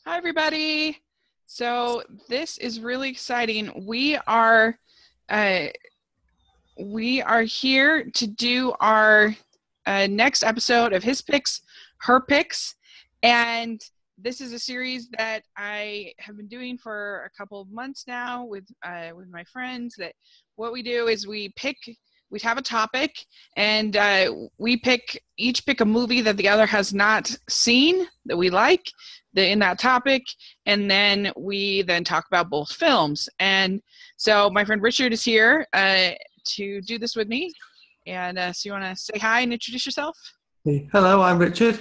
Hi, everybody. So this is really exciting. We are here to do our next episode of His Picks, Her Picks, and this is a series that I have been doing for a couple of months now with my friends. That what we do is we have a topic, and we each pick a movie that the other has not seen that we like in that topic, and then we talk about both films. And so my friend Richard is here to do this with me. And so you want to say hi and introduce yourself? Hey, hello, I'm Richard.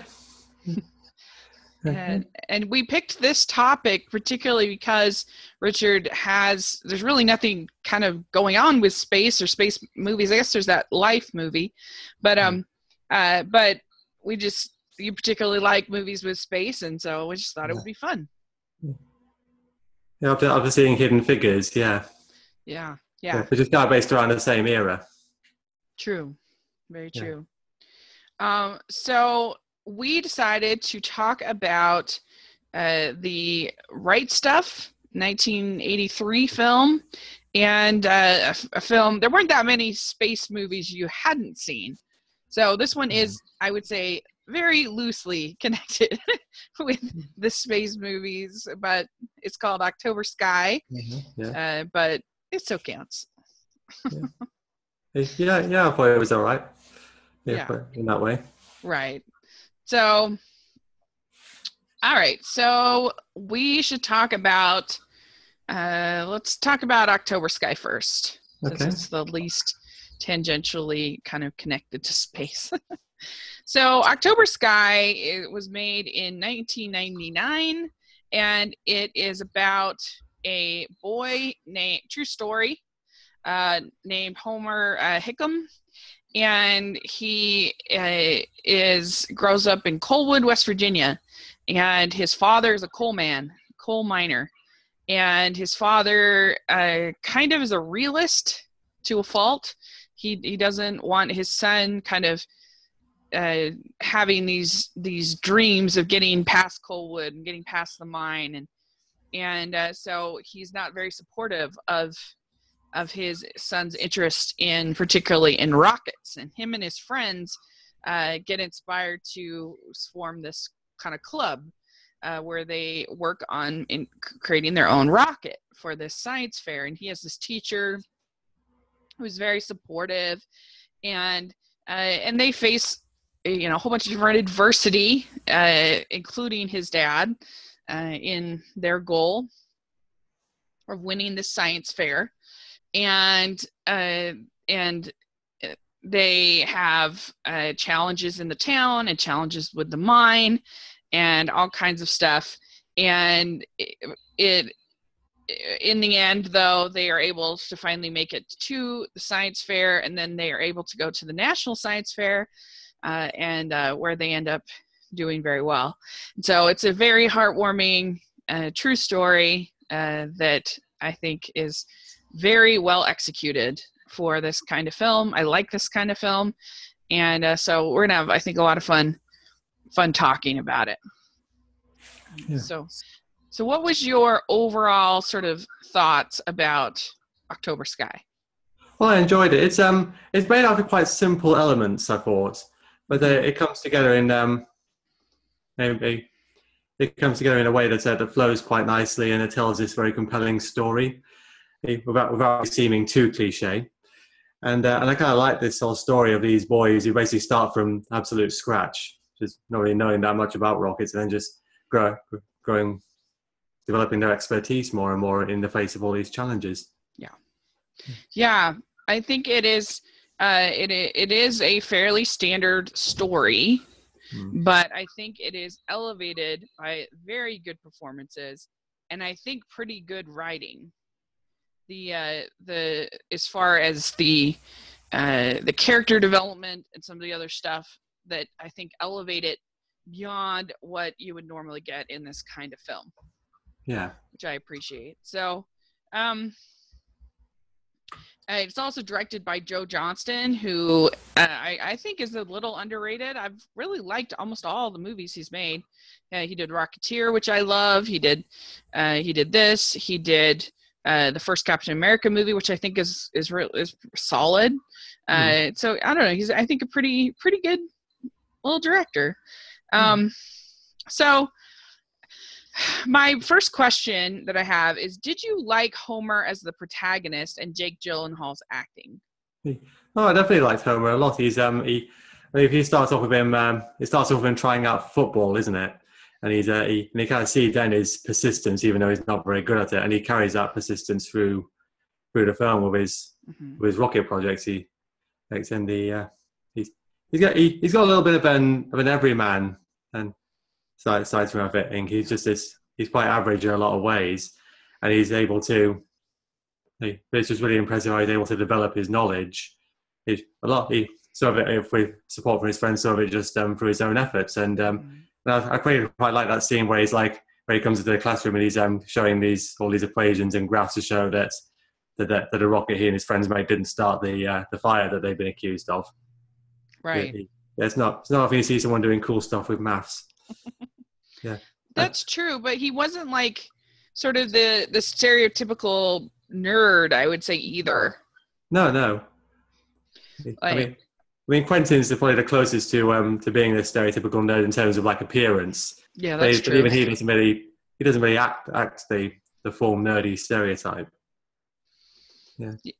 And we picked this topic particularly because there's really nothing kind of going on with space or space movies. I guess there's that Life movie, but you particularly like movies with space, and so we just thought it would be fun. Yeah, I've been seeing Hidden Figures, yeah. Yeah. Which is kind of based around the same era. True. Very true. So we decided to talk about the Right Stuff 1983 film, and a film. There weren't that many space movies you hadn't seen. So this one is, I would say, very loosely connected with the space movies, but it's called October Sky. But it still counts. Yeah, I thought it was all right. Yeah. In that way. Right. So, all right. So we should talk about, let's talk about October Sky first, since it's the least tangentially kind of connected to space. So October Sky, it was made in 1999, and it is about a boy true story, named Homer Hickam. And he grows up in Coalwood, West Virginia, and his father is a coal miner, and his father kind of is a realist to a fault. He doesn't want his son kind of having these dreams of getting past Coalwood and getting past the mine, and so he's not very supportive of his son's interest particularly in rockets. And him and his friends get inspired to form this kind of club where they work on creating their own rocket for this science fair. And he has this teacher who's very supportive, and they face a whole bunch of different adversity, including his dad, in their goal of winning the science fair. And they have challenges in the town and challenges with the mine and all kinds of stuff. And in the end, though, they are able to finally make it to the science fair, and then they are able to go to the National Science Fair, and where they end up doing very well. So it's a very heartwarming, true story that I think is very well executed for this kind of film. I like this kind of film, and so we're gonna have, I think, a lot of fun talking about it. Yeah. So what was your overall sort of thoughts about October Sky? Well, I enjoyed it. It's made out of quite simple elements, I thought, but it comes together in it comes together in a way that flows quite nicely, and it tells this very compelling story without seeming too cliche. And I kind of like this whole story of these boys who basically start from absolute scratch, just not really knowing that much about rockets, and then just developing their expertise more and more in the face of all these challenges. Yeah, I think it is. It is a fairly standard story, but I think it is elevated by very good performances, and I think pretty good writing. As far as the character development and some of the other stuff that I think elevate it beyond what you would normally get in this kind of film. Yeah, which I appreciate. So, It's also directed by Joe Johnston, who I think is a little underrated. I've really liked almost all the movies he's made. He did Rocketeer, which I love. He did this. He did the first Captain America movie, which I think is solid. So I don't know. He's, I think, a pretty good little director. So my first question that I have is, did you like Homer as the protagonist and Jake Gyllenhaal's acting? Oh, I definitely liked Homer a lot. He starts off with him. It starts off with him trying out football, isn't it? And he kind of see then his persistence, even though he's not very good at it, and he carries that persistence through the film with his rocket projects. He's got a little bit of an everyman and side to him. I think he's quite average in a lot of ways, and he's able to. It's just really impressive how he's able to develop his knowledge. With support from his friends, some of it just through his own efforts. And I quite like that scene where he comes into the classroom and he's showing all these equations and graphs to show that a rocket he and his friends made didn't start the fire that they've been accused of. Right. It's not often you see someone doing cool stuff with maths. Yeah, that's true. But he wasn't like sort of the stereotypical nerd, I would say, either. No. I mean, Quentin's probably the closest to being the stereotypical nerd in terms of like appearance. Yeah, that's true. Even he doesn't really act the full nerdy stereotype.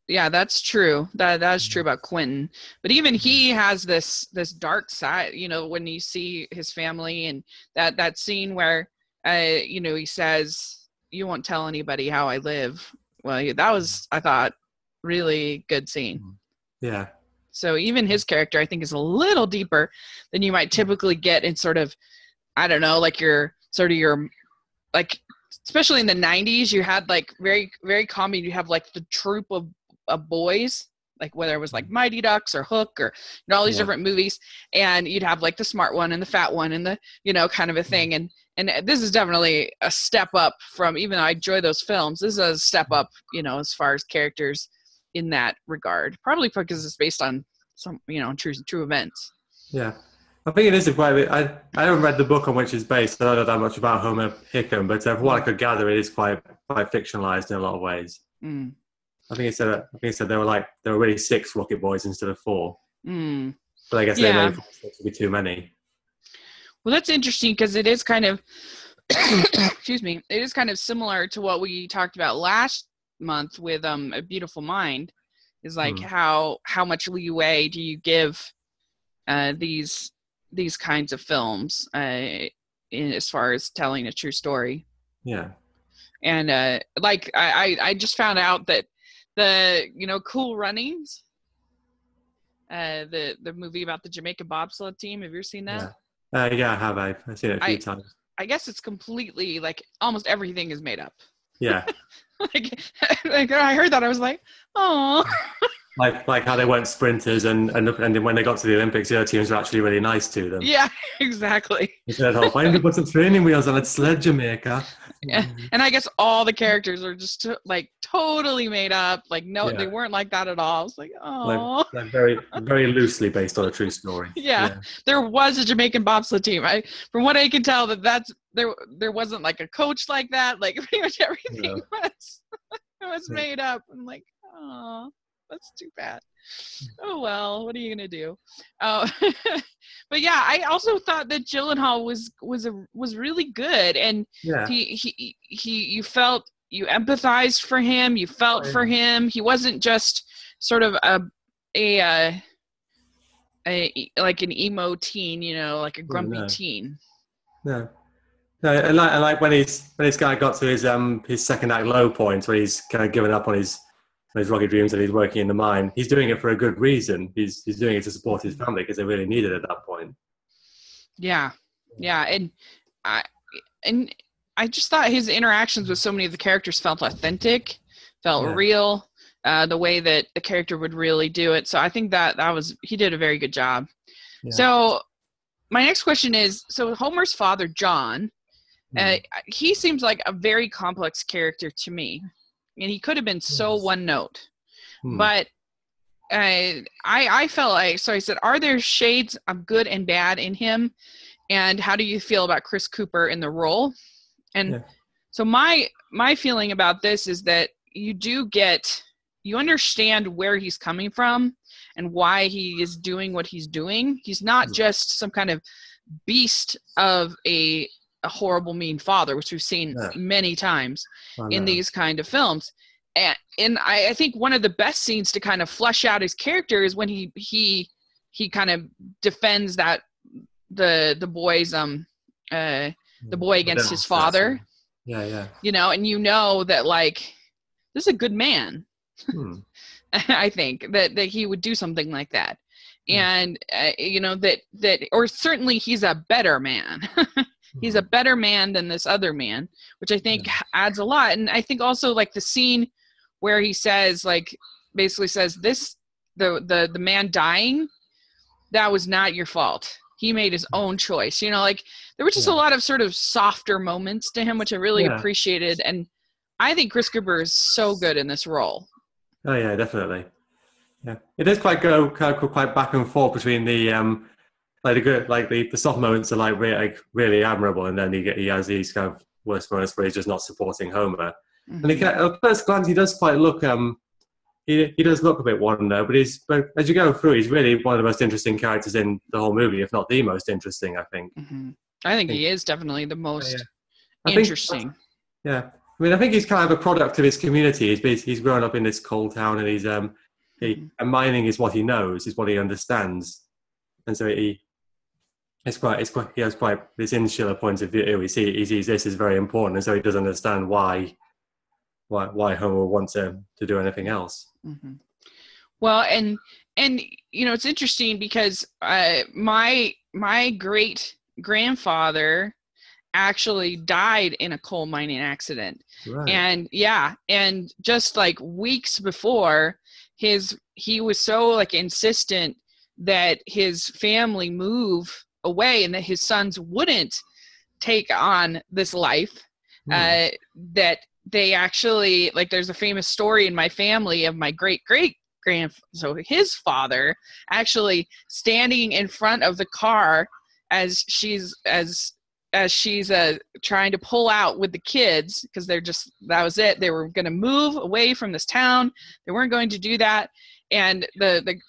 Yeah, that's true. That's true about Quentin. But even he has this dark side, when you see his family and that scene where he says, "You won't tell anybody how I live." Well, that was, I thought, really good scene. Yeah. So even his character, I think, is a little deeper than you might typically get in sort of, I don't know, like your like, especially in the 90s, you had like very, very common. You have like the troop of boys, like whether it was like Mighty Ducks or Hook or all these different movies, and you'd have like the smart one and the fat one and the kind of a thing. And this is definitely a step up from, even though I enjoy those films, this is a step up, as far as characters in that regard. Probably because it's based on some, true events. Yeah. I think it is quite a bit. I haven't read the book on which it's based. I don't know that much about Homer Hickam, but from what I could gather, it is quite fictionalized in a lot of ways. I think it said there were really 6 Rocket Boys instead of 4. But I guess they made 4 to be too many. Well, that's interesting because it is kind of, excuse me, it is kind of similar to what we talked about last month with A Beautiful Mind. Is like how much leeway do you give these kinds of films as far as telling a true story? Yeah. And I just found out that the Cool Runnings, the movie about the Jamaica bobsled team. Have you ever seen that? Yeah, I have. I've seen it a few times. I guess it's completely like almost everything is made up. Yeah. like I heard that, I was like, oh. Like how they weren't sprinters, and when they got to the Olympics, the other teams were actually really nice to them. Yeah, exactly. They said, "Oh, why don't you put some training wheels on that sled, Jamaica?" Yeah, and I guess all the characters are just like totally made up. Like they weren't like that at all. I was like, oh, like very very loosely based on a true story. Yeah. There was a Jamaican bobsled team. From what I can tell, that's there wasn't like a coach like that. Like pretty much everything was made up. I'm like, oh. That's too bad. Oh well, what are you gonna do? But yeah, I also thought that Gyllenhaal was really good, and you empathized for him, you felt for him. He wasn't just sort of a like an emo teen, like a grumpy teen. No. I like when this guy got to his second act low point, where he's kind of given up on his rocket dreams and he's working in the mine. He's doing it for a good reason. He's doing it to support his family because they really need it at that point. Yeah, and I just thought his interactions with so many of the characters felt authentic, felt real, the way that the character would really do it. So I think that he did a very good job. Yeah. So my next question is, so Homer's father, John, he seems like a very complex character to me. And he could have been so one note. But I felt like, so I said, are there shades of good and bad in him? And how do you feel about Chris Cooper in the role? And so my feeling about this is that you understand where he's coming from and why he is doing what he's doing. He's not just some kind of beast of a horrible, mean father, which we've seen many times in these kind of films. And I think one of the best scenes to kind of flesh out his character is when he kind of defends that the boy against his father. You know, and you know that, like, this is a good man. I think that he would do something like that. And you know, that or certainly he's a better man. He's a better man than this other man, which I think adds a lot. And I think also, like, the scene where he says, like, basically says, this, the man dying, that was not your fault. He made his own choice. You know, like, there were just a lot of sort of softer moments to him, which I really appreciated. And I think Chris Cooper is so good in this role. Oh yeah, definitely. Yeah, it does quite go quite back and forth between the like the good, like the soft moments are like really admirable, and then he has these kind of worst moments where he's just not supporting Homer. And at first glance, he does quite look he does look a bit wonder, but as you go through, he's really one of the most interesting characters in the whole movie, if not the most interesting, I think. I think he is definitely the most interesting. I mean, I think he's kind of a product of his community. He's grown up in this coal town, and and mining is what he knows, is what he understands, and so he has quite this insular point of view. He sees this as very important, and so he doesn't understand why Homer wants him to do anything else. Well, and you know, it's interesting because my great grandfather actually died in a coal mining accident. And and just like weeks before, he was so, like, insistent that his family move away and that his sons wouldn't take on this life, that they actually, like, there's a famous story in my family of my so his father actually standing in front of the car as she's trying to pull out with the kids, because that was it. They were going to move away from this town. They weren't going to do that. And the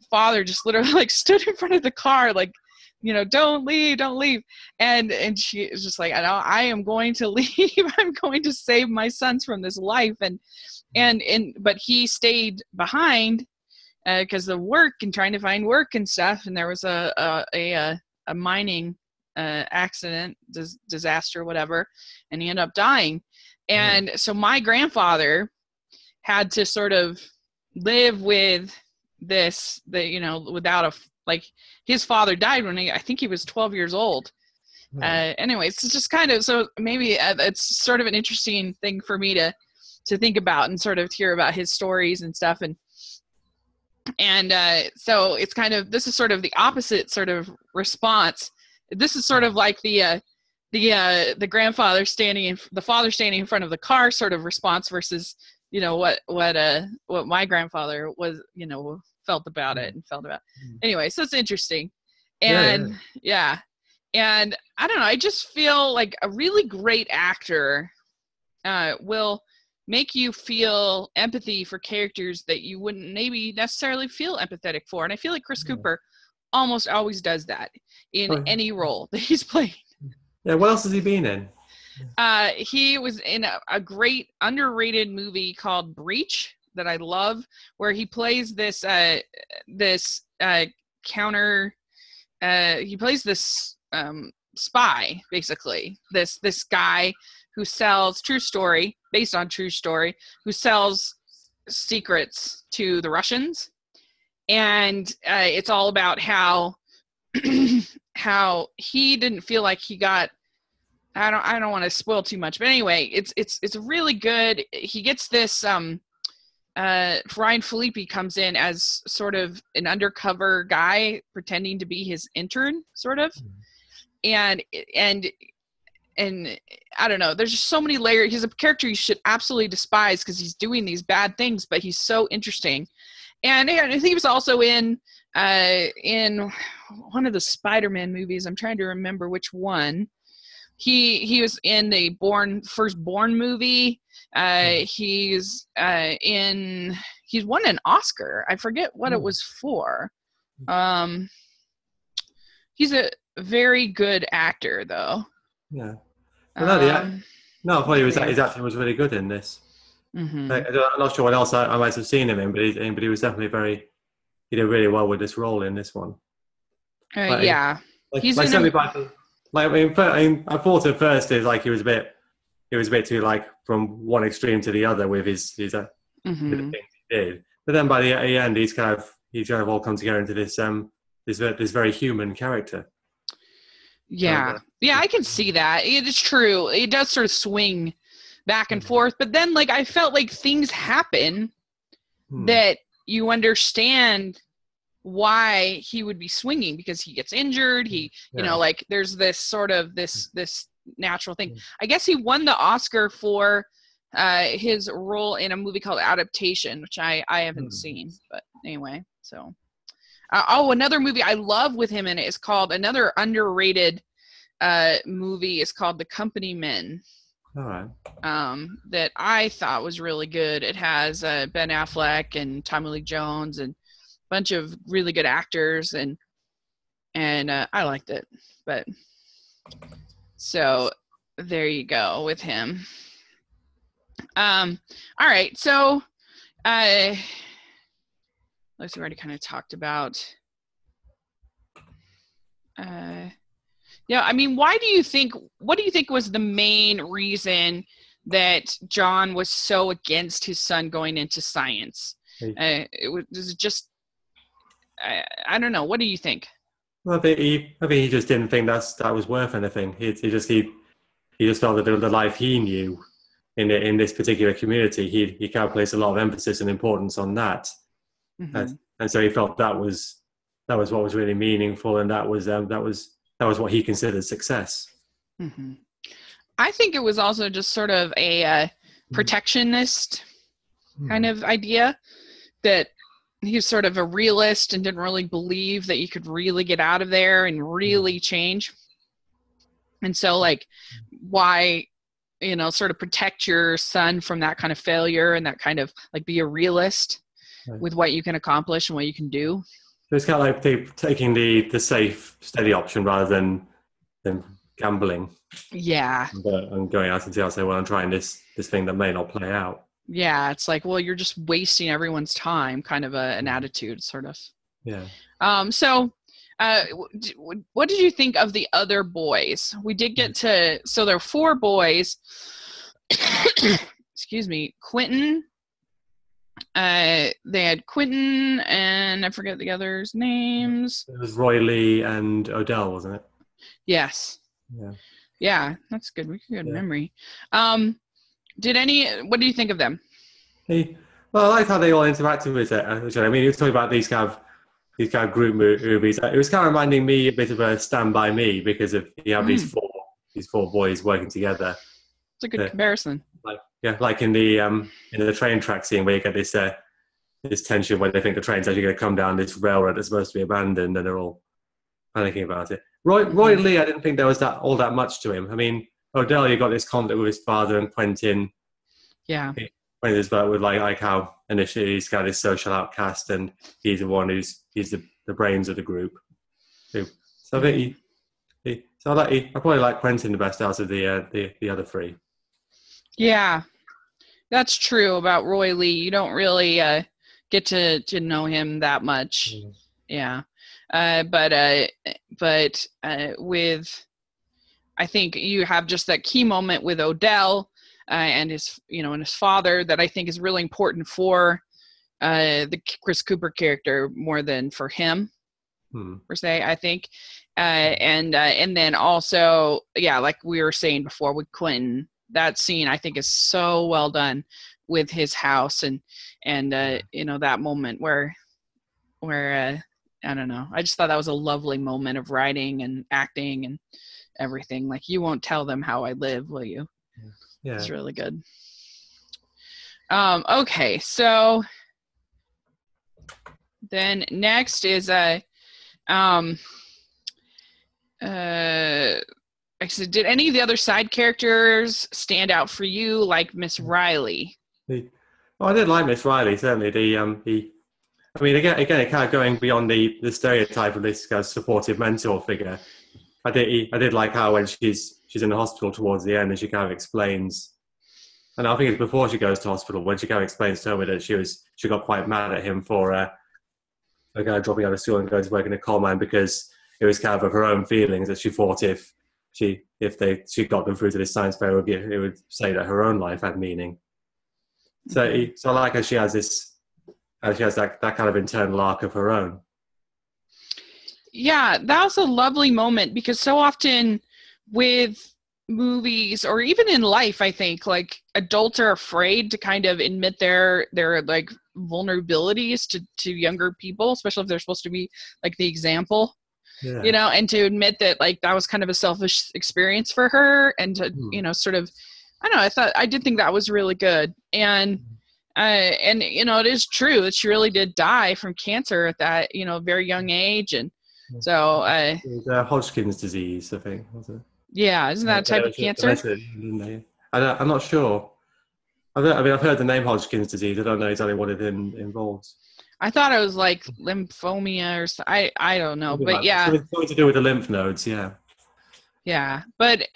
father just literally, like, stood in front of the car, like, you know, don't leave. And she is just like, I am going to leave. I'm going to save my sons from this life. But he stayed behind because of work and trying to find work and stuff. And there was a mining accident, disaster, whatever, and he ended up dying. And so my grandfather had to sort of live with this, you know, without like, his father died when I think he was 12 years old. Anyway, it's just kind of, so maybe it's sort of an interesting thing for me to think about and sort of hear about his stories and stuff. And so it's kind of, this is sort of the opposite sort of response. This is sort of like the grandfather the father standing in front of the car sort of response versus, you know, what my grandfather was, you know, felt about it and felt about. Anyway, so it's interesting. And and I don't know, I just feel like a really great actor will make you feel empathy for characters that you wouldn't maybe necessarily feel empathetic for. And I feel like Chris Cooper almost always does that in any role that he's playing. Yeah, what else has he been in? He was in a great underrated movie called Breach that I love, where he plays this he plays this spy, basically. This guy who sells, based on true story, who sells secrets to the Russians. And it's all about how how he didn't feel like he got, I don't want to spoil too much, but anyway, it's really good. He gets this Ryan Phillippe comes in as sort of an undercover guy pretending to be his intern, sort of. And and I don't know, there's just so many layers. He's a character you should absolutely despise because he's doing these bad things, but he's so interesting. And I think he was also in one of the Spider-Man movies. I'm trying to remember which one. He was in the first Bourne movie. He's won an Oscar. I forget what it was for. He's a very good actor, though. Yeah. Well, no, I thought his acting was really good in this. Mm-hmm. I'm not sure what else I might have seen him in, but he was definitely he did really well with this role in this one. Yeah. He's I thought at first it was like he was a bit too like from one extreme to the other with his with the things he did. But then by the end, he's kind of all come together into this very human character. Yeah. Yeah, I can see that. It is true. It does sort of swing back and forth, but then like I felt like things happen that you understand why he would be swinging, because he gets injured. You know, like there's this sort of this natural thing. I guess he won the Oscar for his role in a movie called Adaptation, which I haven't seen, but anyway. So another movie I love with him in it is called, another underrated movie is called The Company Men. All right. That I thought was really good. It has Ben Affleck and Tommy Lee Jones and a bunch of really good actors, and I liked it. But so there you go with him. All right. So let's see, we already kind of talked about. Yeah, I mean, what do you think was the main reason that John was so against his son going into science? I don't know. What do you think? Well, I think he just didn't think that was worth anything. He just felt that the life he knew in this particular community, he kind of placed a lot of emphasis and importance on that, and so he felt that was what was really meaningful, and that was what he considered success. Mm-hmm. I think it was also just sort of a protectionist kind of idea, that he's sort of a realist and didn't really believe that you could really get out of there and really change. And so like, why, sort of protect your son from that kind of failure and that kind of like be a realist with what you can accomplish and what you can do. So it's kind of like taking the safe, steady option rather than gambling. Yeah. And going out and say, well, I'm trying this thing that may not play out. Yeah, it's like, well, you're just wasting everyone's time, kind of an attitude, sort of. Yeah. So what did you think of the other boys? We did get to, so there are 4 boys. Excuse me, Quentin. They had Quentin, and I forget the others' names. It was Roy Lee and Odell, wasn't it? Yes. Yeah, that's good. We have good memory. What do you think of them? Well, I like how they all interacted with it. I mean, he was talking about these kind of group movies. It was kind of reminding me a bit of a Stand By Me, because of you have these four boys working together. It's a good comparison. Like in the train track scene where you get this tension where they think the train's actually going to come down this railroad that's supposed to be abandoned, and they're all panicking about it. Roy Lee, I didn't think there was all that much to him. I mean, Odell, you got this conflict with his father, and Quentin. Yeah. Quentin's with like how initially he's kind of this social outcast, and he's the one he's the brains of the group. So I think I probably like Quentin the best out of the other 3. Yeah. That's true about Roy Lee. You don't really get to know him that much. Yeah. But with, I think you have just that key moment with Odell and his father that I think is really important for the Chris Cooper character more than for him per se, I think. And then also, like we were saying before with Quentin, that scene I think is so well done with his house and that moment where I don't know, I just thought that was a lovely moment of writing and acting, everything. Like, you won't tell them how I live, will you? Yeah. It's really good. Okay, so then next is actually, did any of the other side characters stand out for you, like Miss Riley? I did like Miss Riley, certainly. I mean, again, it kind of going beyond the stereotype of this kind of supportive mentor figure. I did like how when she's in the hospital towards the end, and she kind of explains, and I think it's before she goes to hospital, when she kind of explains to me that she got quite mad at him for kind of dropping out of school and going to work in a coal mine, because it was kind of her own feelings that she thought if she got them through to this science fair, it would say that her own life had meaning. So I like how she has that kind of internal arc of her own. Yeah, that was a lovely moment, because so often with movies or even in life, I think, like, adults are afraid to kind of admit their like vulnerabilities to younger people, especially if they're supposed to be like the example. Yeah. You know, and to admit that, like, that was kind of a selfish experience for her, and to, you know, sort of, I don't know, I did think that was really good. And you know, it is true that she really did die from cancer at that, you know, very young age. And so Hodgkin's disease, I think, was it? Yeah, isn't that a type of cancer? I'm not sure. I've heard the name Hodgkin's disease. I don't know exactly what it involves. I thought it was like lymphomia or something. I don't know, but yeah, something to do with the lymph nodes. Yeah. Yeah, but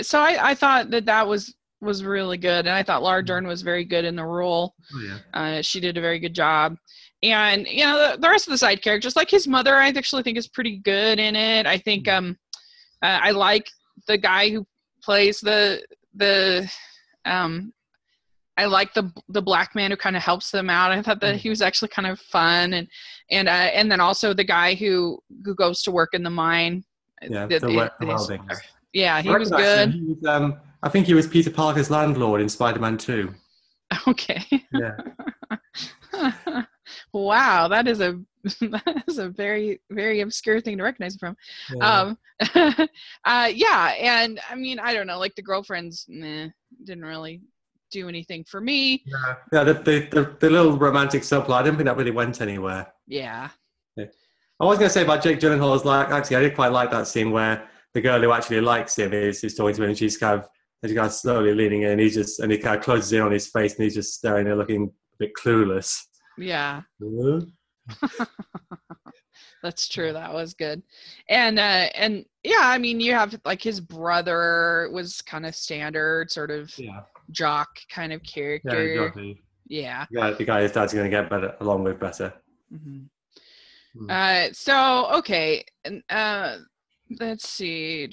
so I thought that was really good, and I thought Laura Dern was very good in the role. Oh, yeah. She did a very good job, and you know, the rest of the side characters, like his mother, I actually think is pretty good in it. I think I like the guy who plays I like the black man who kind of helps them out. I thought that he was actually kind of fun, and then also the guy who goes to work in the mine. Yeah, yeah, he was good. He was, I think he was Peter Parker's landlord in Spider-Man 2. Okay. Yeah. Wow, that is a very, very obscure thing to recognize him from. Yeah. Yeah, and I mean, I don't know, like the girlfriends, didn't really do anything for me. Yeah, the little romantic subplot, I didn't think that really went anywhere. Yeah. I was going to say about Jake Gyllenhaal, actually, I did quite like that scene where the girl who actually likes him is talking to him, and she's kind of slowly leaning in, and he kind of closes in on his face, and he's just staring there looking a bit clueless. Yeah. That's true. That was good. And yeah, I mean, you have like his brother was kind of standard sort of jock kind of character. Yeah, exactly. Yeah. The guy his dad's going to get better along with better. Mm-hmm. So okay, and let's see.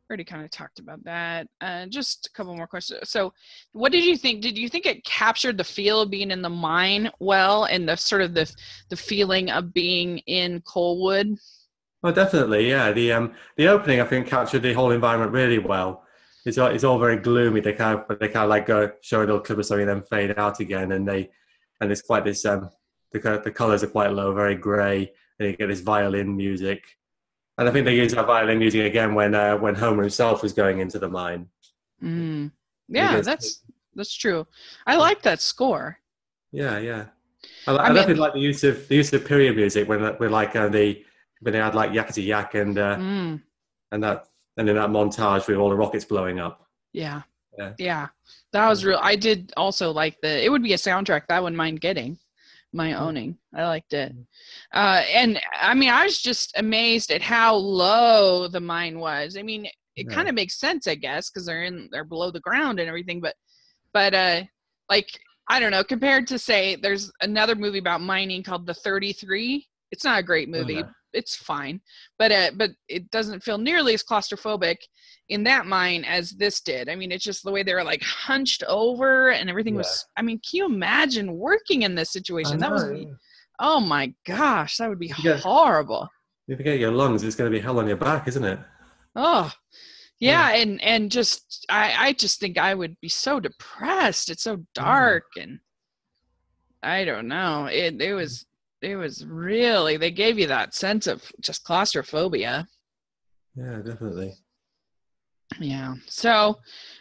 Already kind of talked about that. Just a couple more questions. So, what did you think? Did you think it captured the feel of being in the mine well, and the sort of the feeling of being in Coalwood? Oh, definitely. Yeah. The opening, I think, captured the whole environment really well. It's all very gloomy. They kind of like go show a little clip of something and then fade out again, and it's quite this the colors are quite low, very grey, and you get this violin music. And I think they used that violin music again when Homer himself was going into the mine. Yeah, that's true. I like that score. Yeah. I definitely like the use of period music when like when they had like Yakety Yak and in that montage with all the rockets blowing up. Yeah. That was real. I did also like it would be a soundtrack that I wouldn't mind getting. My owning. I liked it. And I mean, I was just amazed at how low the mine was. I mean, it kind of makes sense, I guess, because they're below the ground and everything, but like, I don't know, compared to, say, there's another movie about mining called The 33. It's not a great movie. It's fine, but it doesn't feel nearly as claustrophobic in that mine as this did. I mean, it's just the way they were like hunched over and everything was. I mean, can you imagine working in this situation? That was, oh my gosh, that would be horrible. If you get your lungs, it's going to be hell on your back, isn't it? Oh, yeah, and just I just think I would be so depressed. It's so dark, and I don't know. It was really, they gave you that sense of just claustrophobia. Yeah, definitely. Yeah. So,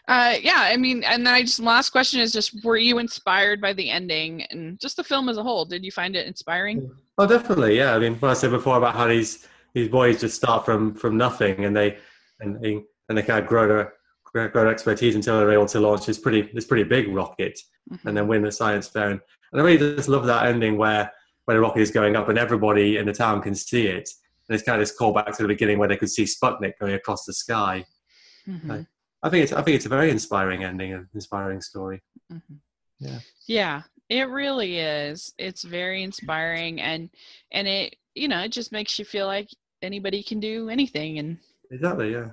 I mean, and then last question is just, were you inspired by the ending and just the film as a whole? Did you find it inspiring? Oh, definitely. Yeah. I mean, what I said before about how these boys just start from nothing, and they kind of grow their expertise until they're able to launch this pretty big rocket, and then win the science fair. And I really just love that ending where the rocket is going up and everybody in the town can see it. And it's kind of this callback to the beginning where they could see Sputnik going across the sky. Mm-hmm. I think it's a very inspiring ending, an inspiring story. Mm-hmm. Yeah. Yeah, it really is. It's very inspiring, and it, it just makes you feel like anybody can do anything, and Exactly. Yeah.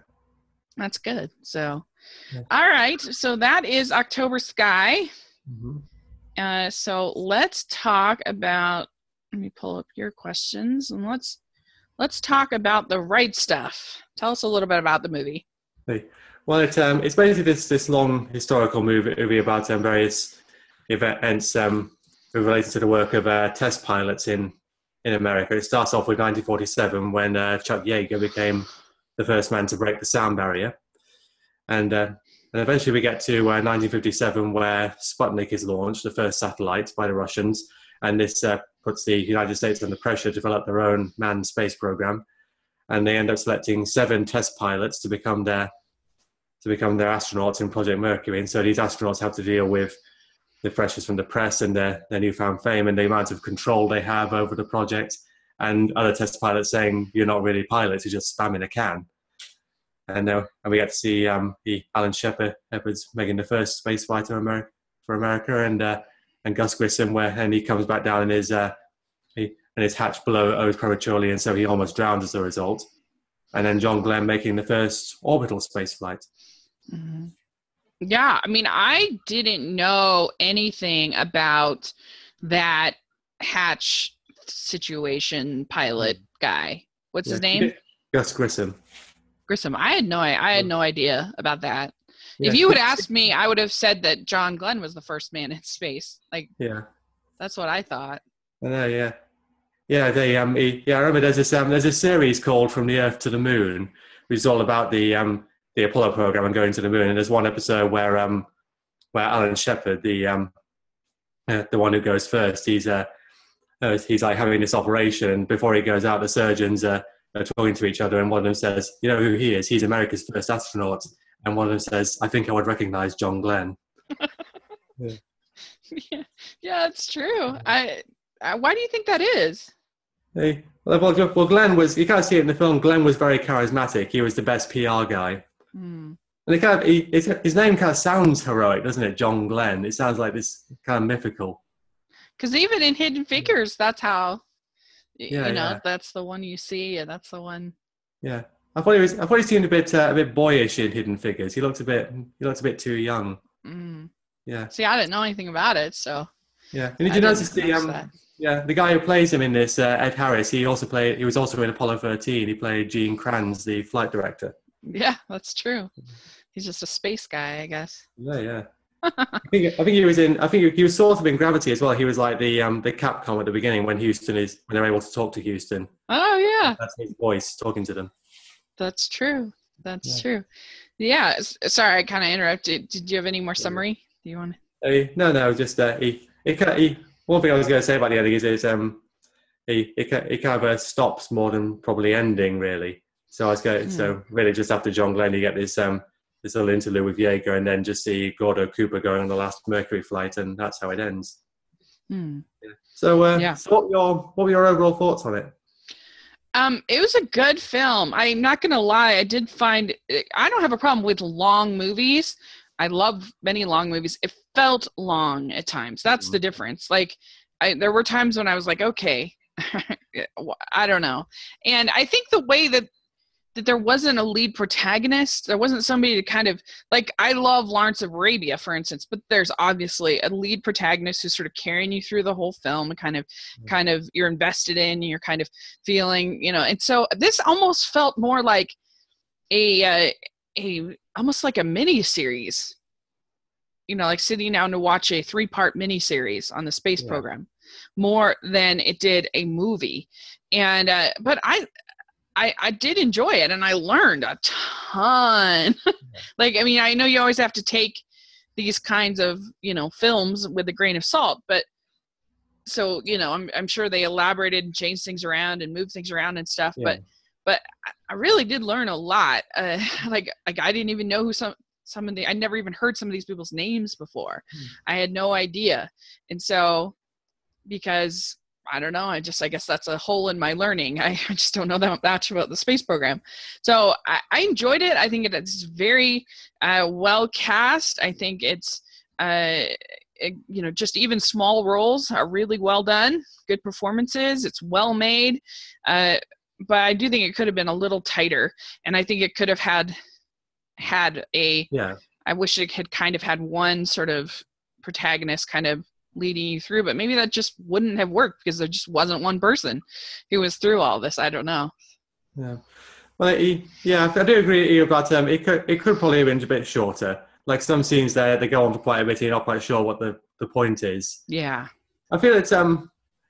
that's good. So, Yeah. all right. So that is October Sky. Mm-hmm. So let's talk about. Let me pull up your questions, and let's talk about The Right Stuff. Tell us a little bit about the movie. Well, it's basically this long historical movie about various events related to the work of test pilots in America. It starts off with 1947 when Chuck Yeager became the first man to break the sound barrier, and eventually we get to 1957 where Sputnik is launched, the first satellite by the Russians, and this puts the United States under pressure to develop their own manned space program, and they end up selecting 7 test pilots to become their astronauts in Project Mercury. And so these astronauts have to deal with the pressures from the press and their newfound fame and the amount of control they have over the project, and other test pilots saying, you're not really pilots, you're just spamming a can. And we get to see the Alan Shepard's making the first space flight for America, and Gus Grissom, and he comes back down and his hatch blows prematurely, and so he almost drowns as a result. And then John Glenn making the first orbital space flight. Mm-hmm. Yeah, I mean, I didn't know anything about that hatch situation pilot guy. What's his name? Gus Grissom. Grissom. I had no idea about that. Yeah. If you had asked me, I would have said that John Glenn was the first man in space. Yeah, that's what I thought. I know. Yeah. Yeah, I remember there's a series called From the Earth to the Moon, which is all about the Apollo program and going to the moon. And there's one episode where Alan Shepard, the one who goes first, he's like having this operation, and before he goes out, the surgeons are talking to each other, and one of them says, "You know who he is? He's America's first astronaut." And one of them says, "I think I would recognize John Glenn." Yeah, it's true. Why do you think that is? Well, Glenn was, you can't see it in the film, Glenn was very charismatic. He was the best PR guy. And his name kind of sounds heroic, doesn't it? John Glenn. It sounds like this kind of mythical. Because even in Hidden Figures, that's how, that's the one you see, and that's the one. Yeah. I thought he seemed a bit boyish in Hidden Figures. He looked a bit too young. Yeah. See, I didn't know anything about it, so. Yeah. And did you notice the guy who plays him in this, Ed Harris? He was also in Apollo 13. He played Gene Kranz, the flight director. Yeah, that's true. He's just a space guy, I guess. Yeah. I think he was sort of in Gravity as well. He was like the Capcom at the beginning when they're able to talk to Houston. Oh yeah. That's his voice talking to them. That's true. That's true. Yeah. Sorry, I kind of interrupted. Did you have any more summary? Do you want to? No. Just one thing I was going to say about the ending is it kind of stops more than probably ending, really. So I was going. So really, just after John Glenn, you get this little interlude with Yeager, and then just see Gordo Cooper going on the last Mercury flight, and that's how it ends. Yeah. So what were your overall thoughts on it? It was a good film. I'm not going to lie. I don't have a problem with long movies. I love many long movies. It felt long at times. That's the difference. There were times when I was like, okay, I don't know. And I think the way that there wasn't a lead protagonist, there wasn't somebody to kind of, I love Lawrence of Arabia, for instance, but there's obviously a lead protagonist who's sort of carrying you through the whole film and kind of you're invested in, you're kind of feeling, and so this almost felt more like almost like a mini series, like sitting down to watch a 3-part mini series on the space program, more than it did a movie. And but I did enjoy it, and I learned a ton. Like, I mean, I know you always have to take these kinds of, films with a grain of salt, but so, I'm sure they elaborated and changed things around and moved things around and stuff, Yeah. but I really did learn a lot. Like I didn't even know who some of the, I never even heard some of these people's names before. I had no idea. And so, because I don't know, I guess that's a hole in my learning. I just don't know that much about the space program. So I enjoyed it. I think it's very well cast. I think it's, just even small roles are really well done. Good performances. It's well made. But I do think it could have been a little tighter. And I think it could have had I wish it had kind of had one sort of protagonist kind of leading you through, but maybe that just wouldn't have worked because there just wasn't one person who was through all this. I don't know. Yeah. Well, I do agree with you about it could probably have been a bit shorter. Like some scenes there, they go on for quite a bit, and you're not quite sure what the point is. Yeah. I feel it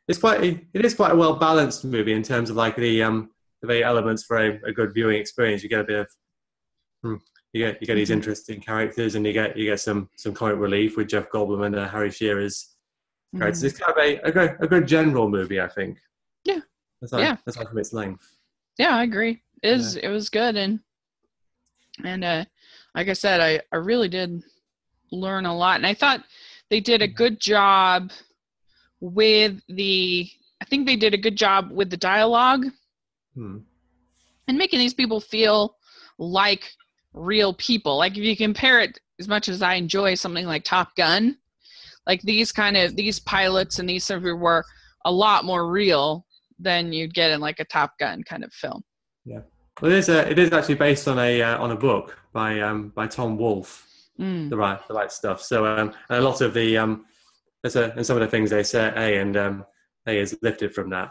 is quite a well balanced movie in terms of like the very elements for a good viewing experience. You get a bit of you get these interesting characters, and you get some comic relief with Jeff Goldblum and Harry Shearer's characters. It's kind of a good general movie, I think. Yeah. Aside from its length. Yeah, I agree. It was good, and like I said, I really did learn a lot, and I thought they did a good job with the dialogue and making these people feel like real people. Like if you compare it, as much as I enjoy something like Top Gun, like these pilots and these sort of were a lot more real than you'd get in like a Top Gun kind of film. Yeah. Well, it is actually based on a book by Tom Wolfe, the right stuff. So and a lot of the and some of the things they say is lifted from that.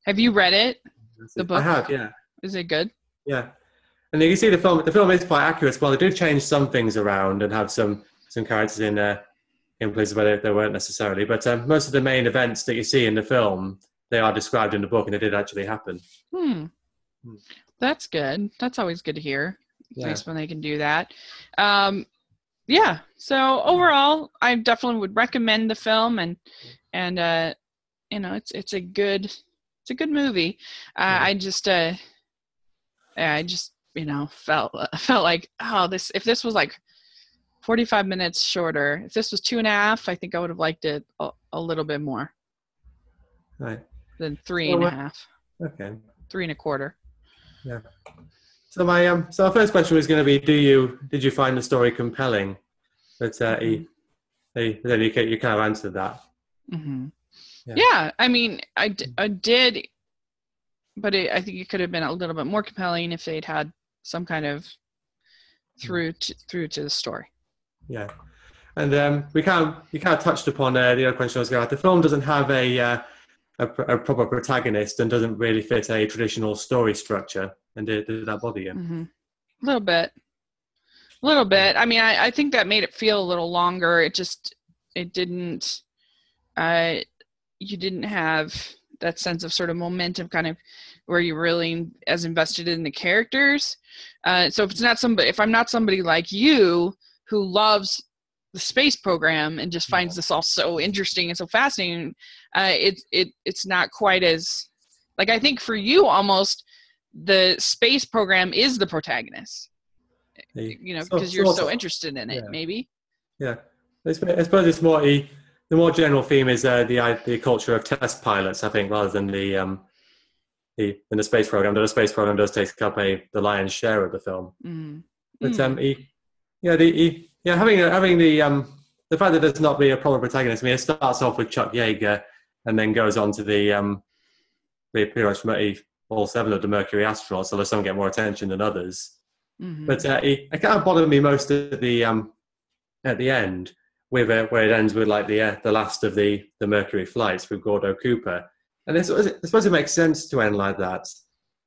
Have you read it? The book? I have, yeah. Is it good? Yeah, and you can see the film is quite accurate. Well, they do change some things around and have some characters in places where they weren't necessarily. But most of the main events that you see in the film, they are described in the book, and they did actually happen. That's good. That's always good to hear. At least when they can do that. So overall, I definitely would recommend the film, and it's a good movie. I just felt like, if this was like 45 minutes shorter, if this was 2.5, I think I would have liked it a little bit more. Right. Than 3.5. Okay. 3.25. Yeah. So our first question was going to be, did you find the story compelling? But then you kind of answered that. Mm-hmm. Yeah, I mean, I did, but I think it could have been a little bit more compelling if they'd had some kind of through to the story. Yeah, and you kind of touched upon the other question I was going to ask. The film doesn't have a proper protagonist and doesn't really fit a traditional story structure. And did that bother you? Mm-hmm. A little bit. I mean, I think that made it feel a little longer. It didn't. You didn't have that sense of sort of momentum, kind of where you're really as invested in the characters. So if I'm not somebody like you who loves the space program and just finds this all so interesting and so fascinating, it's not quite as, like, I think for you almost the space program is the protagonist, because you're so interested in it. Maybe. Yeah, I suppose it's more the more general theme is the culture of test pilots, I think, rather than the space program. Though the space program does take up the lion's share of the film. But having the fact that there's not really a proper protagonist. I mean, it starts off with Chuck Yeager and then goes on to the pretty much all 7 of the Mercury astronauts, although some get more attention than others. But it kind of bothered me most at the end, with where it ends with like the last of the Mercury flights with Gordo Cooper, and I suppose it makes sense to end like that.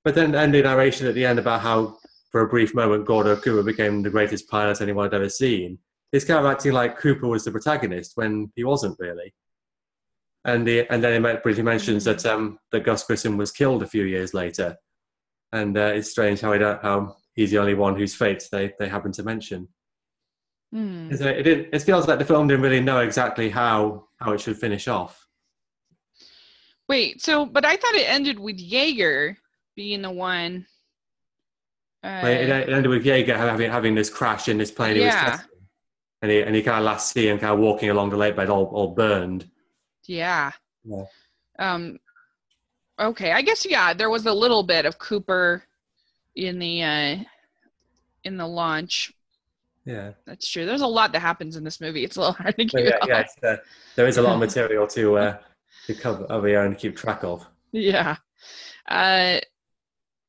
But then end the narration at the end about how, for a brief moment, Gordo Cooper became the greatest pilot anyone had ever seen. It's kind of acting like Cooper was the protagonist when he wasn't really. And then it briefly mentions that Gus Grissom was killed a few years later. and it's strange how he's the only one whose fate they happen to mention. It feels like the film didn't really know exactly how it should finish off. Wait, but I thought it ended with Jaeger being the one. It ended with Jaeger having this crash in this plane he was testing. And he kind of last see him kind of walking along the lake bed all burned. Yeah. Okay, I guess, there was a little bit of Cooper in the launch. Yeah. That's true. There's a lot that happens in this movie. It's a little hard to keep there is a lot of material to cover over here and keep track of. Yeah.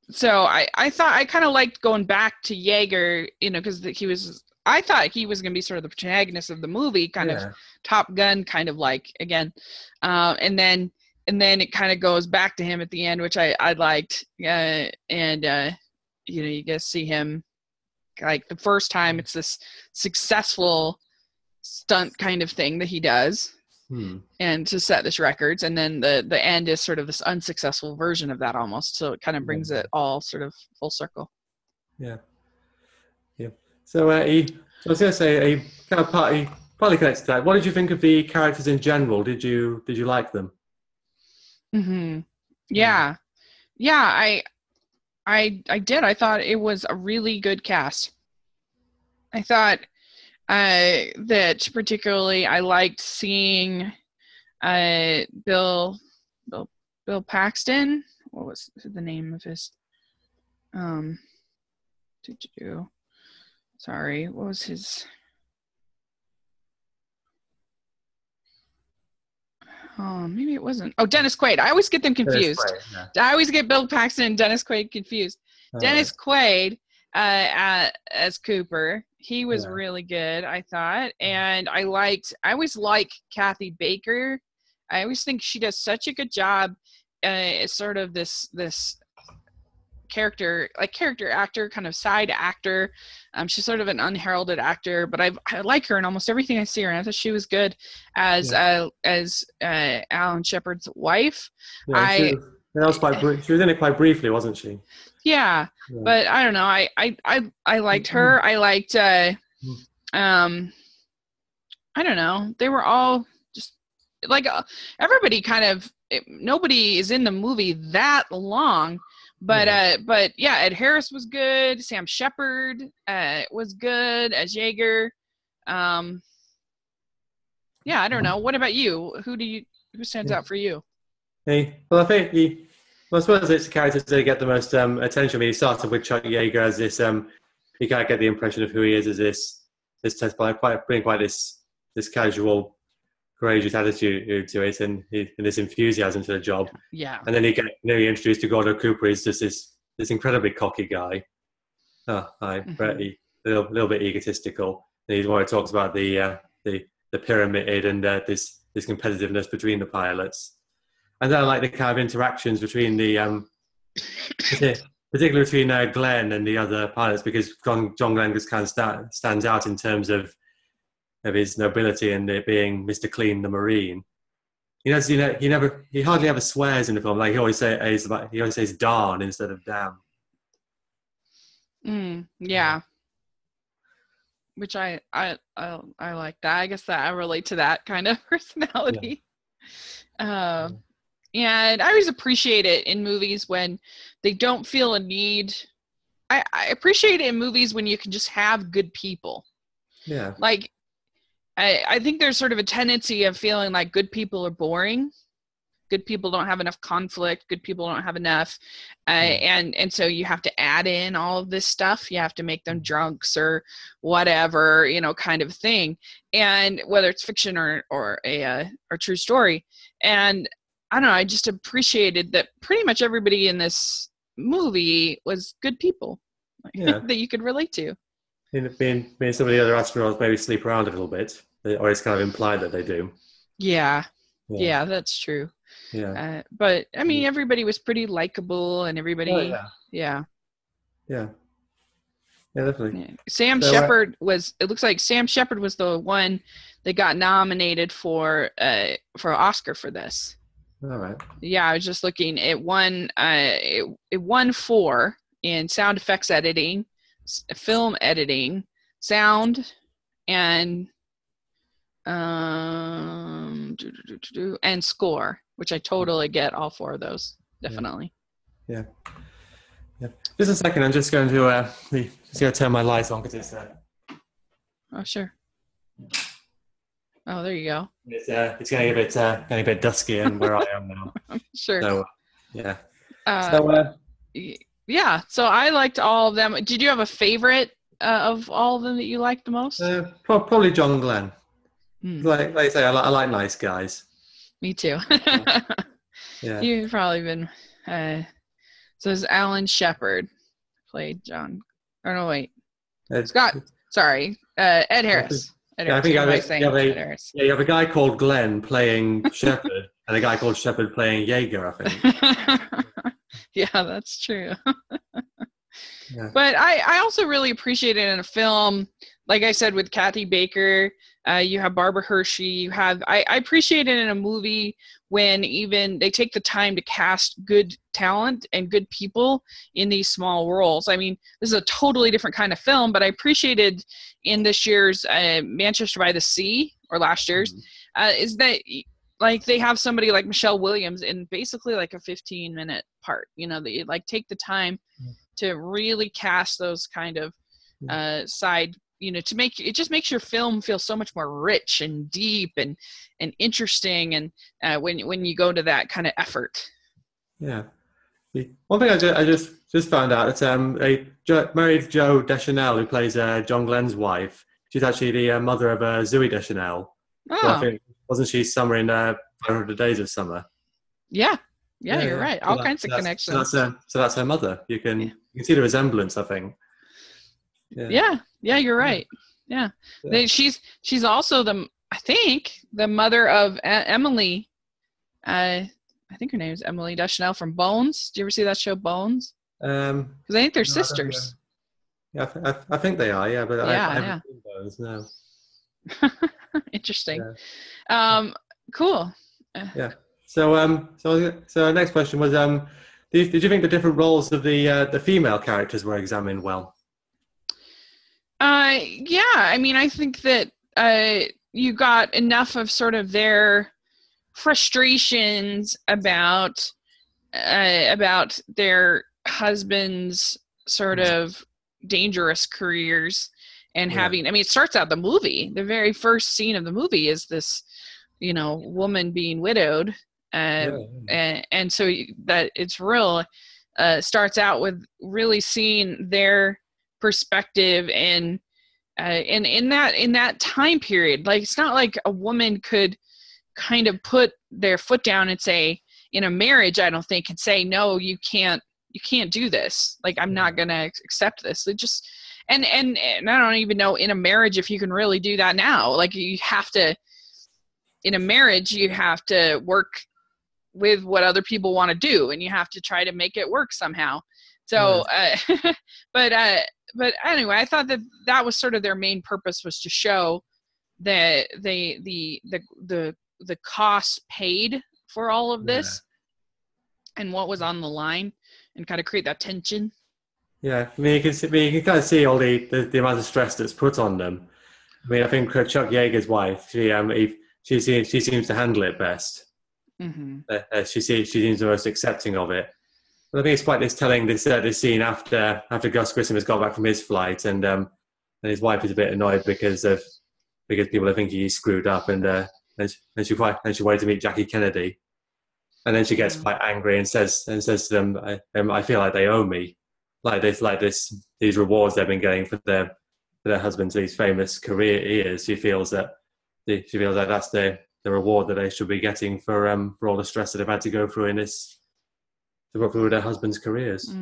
So I thought I kind of liked going back to Jaeger, because I thought he was going to be sort of the protagonist of the movie, kind of Top Gun, kind of like, again. And then it kind of goes back to him at the end, which I liked. You get to see him, like, the first time it's this successful stunt kind of thing that he does. And to set this records, and then the end is sort of this unsuccessful version of that almost, so it kind of brings it all sort of full circle. Yeah. So I was going to say, kind of partly connected to that, what did you think of the characters in general? Did you like them? Yeah, I did. I thought it was a really good cast. I thought that particularly I liked seeing Bill Paxton. What was the name of his? Sorry, what was his? Oh, maybe it wasn't. Oh, Dennis Quaid. I always get them confused. I always get Bill Paxton and Dennis Quaid confused. Dennis Quaid as Cooper. He was really good, I thought. And I always like Kathy Baker. I always think she does such a good job as sort of this character actor, kind of side actor. She's sort of an unheralded actor, but I like her in almost everything I see her. And I thought she was good as Alan Shepard's wife. She was in it quite briefly, wasn't she? Yeah, but I don't know. I liked her. I liked. I don't know. They were all just like everybody. Kind of nobody is in the movie that long, but Ed Harris was good. Sam Shepard was good as Jaeger. I don't know. What about you? Who stands out for you? Well, I suppose it's the characters that get the most attention. I mean, he started with Chuck Yeager as this. You can't get the impression of who he is as this test pilot, bring quite this casual, courageous attitude to it, and this enthusiasm to the job. Yeah. And then you're introduced to Gordon Cooper. He's just this incredibly cocky guy. A little bit egotistical. And he's the one who talks about the pyramid and this competitiveness between the pilots. And then I like the kind of interactions between particularly between Glenn and the other pilots, because John Glenn just kind of stands out in terms of his nobility and it being Mr. Clean the Marine. He hardly ever swears in the film. Like he always says darn instead of damn. Yeah. Which I like that. I guess that I relate to that kind of personality. Yeah. And I always appreciate it in movies when they don't feel a need. I appreciate it in movies when you can just have good people. Yeah. Like, I think there's sort of a tendency of feeling like good people are boring. Good people don't have enough conflict. Good people don't have enough. And so you have to add in all of this stuff. You have to make them drunks or whatever, kind of thing. And whether it's fiction or a true story. And I don't know, I just appreciated that pretty much everybody in this movie was good people that you could relate to. Being some of the other astronauts maybe sleep around a little bit, or it's kind of implied that they do. Yeah, that's true. Yeah. But, I mean, everybody was pretty likable and everybody, Yeah, definitely. Yeah. Sam Shepard it looks like Sam Shepard was the one that got nominated for Oscar for this. All right. Yeah, I was just looking. It won. It won 4 in sound effects editing, film editing, sound, and and score, which I totally get all 4 of those. Definitely. Yeah. Yeah. Just a second. I'm just going to turn my lights on because it's. Oh, sure. Oh, there you go. It's getting a bit dusky and where I am now. Sure. So, yeah. Yeah. So I liked all of them. Did you have a favorite of all of them that you liked the most? Probably John Glenn. Like I say, I like nice guys. Me too. Yeah. You've probably been. So it's Alan Shepard played John. Oh no, wait. Scott. Sorry, Ed Harris. Ed Harris. You have a guy called Glenn playing Shepard and a guy called Shepard playing Yeager, I think. Yeah, that's true. Yeah. But I also really appreciate it in a film, like I said, with Kathy Baker. You have Barbara Hershey. I appreciate it in a movie when even they take the time to cast good talent and good people in these small roles. I mean, this is a totally different kind of film, but I appreciated in this year's Manchester by the Sea, or last year's, is that like they have somebody like Michelle Williams in basically like a 15-minute part. You know, they like take the time to really cast those kind of side, you know, to make it just makes your film feel so much more rich and deep and interesting. And when you go to that kind of effort. Yeah. One thing I just found out that married Jo Deschanel, who plays John Glenn's wife. She's actually the mother of Zooey Deschanel. Oh. So I think, wasn't she Summer in 500 Days of Summer? Yeah, you're right. All kinds of connections. So that's her mother. You can see the resemblance, I think. Yeah, you're right. Yeah. She's also I think the mother of Emily. I think her name is Emily Deschanel from Bones. Do you ever see that show Bones? Because I think they're sisters. Yeah, I think they are. Yeah, but I haven't seen Bones. No. Interesting. Yeah. Cool. Yeah. So our next question was, did you think the different roles of the female characters were examined well? Yeah. I mean, I think that you got enough of sort of their frustrations about their husbands' sort of dangerous careers and having. I mean, it starts out the movie. The very first scene of the movie is this, you know, woman being widowed. And so that it's real starts out with really seeing their perspective and in that time period. Like, it's not like a woman could kind of put their foot down and say, in a marriage, I don't think, and say, no, you can't do this. Like, I'm not going to accept this. It just, and I don't even know in a marriage if you can really do that now. Like, you have to, in a marriage, you have to work with what other people want to do, and you have to try to make it work somehow. So, but anyway, I thought that was sort of their main purpose, was to show that the cost paid for all of this and what was on the line, and kind of create that tension. Yeah, I mean, you can kind of see all the amount of stress that's put on them. I mean, I think Chuck Yeager's wife, she seems to handle it best. Mm-hmm. She seems the most accepting of it. But I think it's quite telling this scene after Gus Grissom has got back from his flight, and his wife is a bit annoyed because people are thinking he's screwed up, and she wanted to meet Jackie Kennedy, and then she gets quite angry and says to them, I feel like they owe me, these rewards they've been getting for their husbands, these famous careers. She feels that that's the reward that they should be getting for all the stress that they've had to go through to go through their husbands' careers.